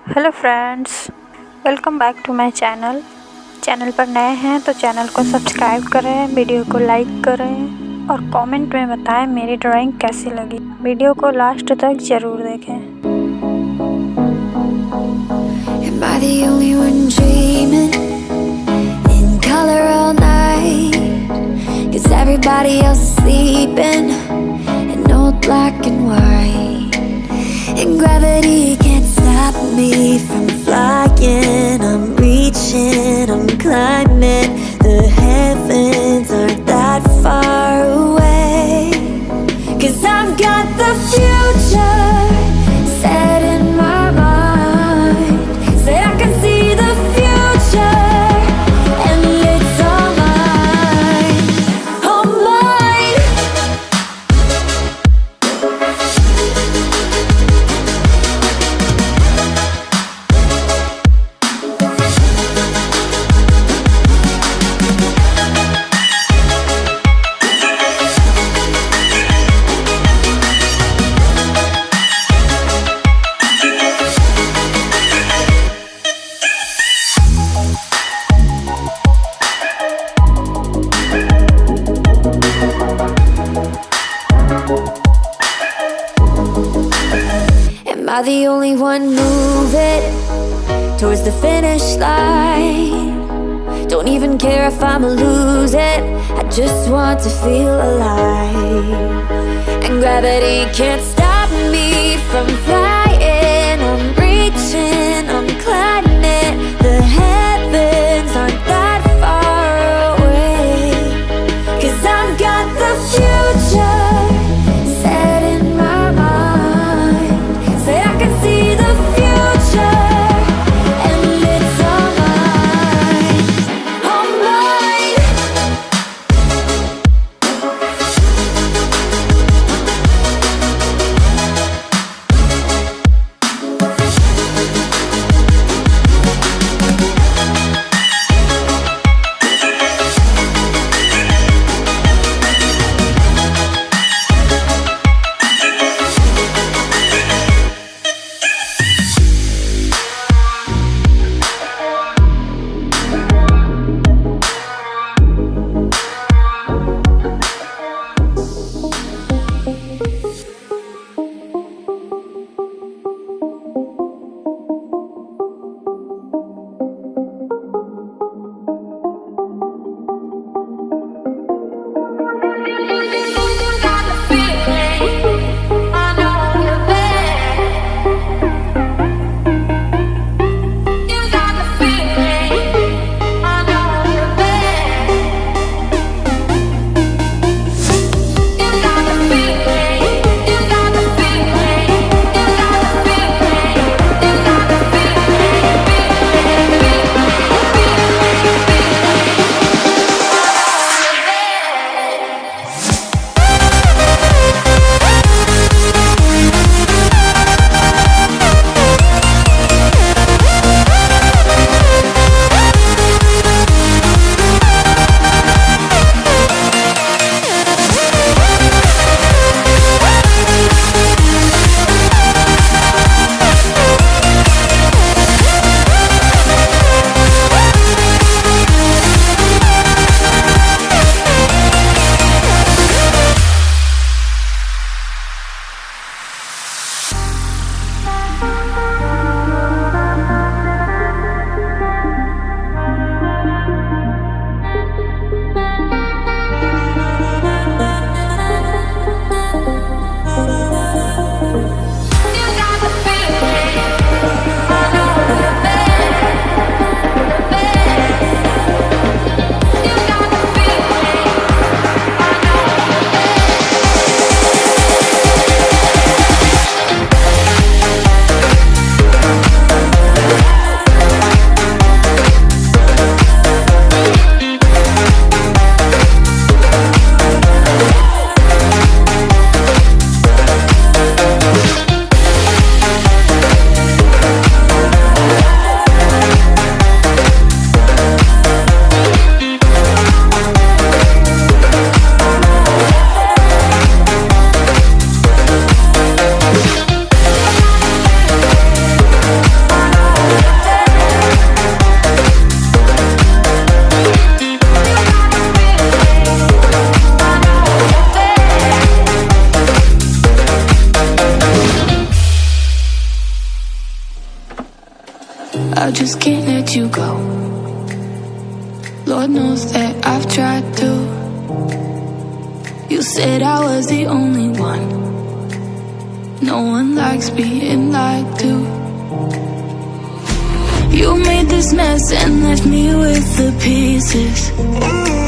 Hello friends, welcome back to my channel पर नए हैं तो चैनल को सब्सक्राइब करें, वीडियो को लाइक करें और कमेंट में बताएं मेरी ड्राइंग कैसी लगी। वीडियो को लास्ट तक ज़रूर देखें। Am I the only one dreaming in color all night? 'Cause everybody else is sleeping in old black and white. And gravity can't stop me from flying. I'm reaching, I'm climbing. The heavens aren't that far away. 'Cause I've got the future set in my mind. Said I can see the future and it's all mine, all mine. Am I the only one moving towards the finish line? Don't even care if I'ma lose it, I just want to feel alive. And gravity can't stop me from flying. I'm reaching, I'm climbing. The heavens aren't that far away. 'Cause I've got the future set in my mind. Say I can see the future and it's all mine, all mine. I just can't let you go. Lord knows that I've tried to. You said I was the only one. No one likes being lied to. You made this mess and left me with the pieces.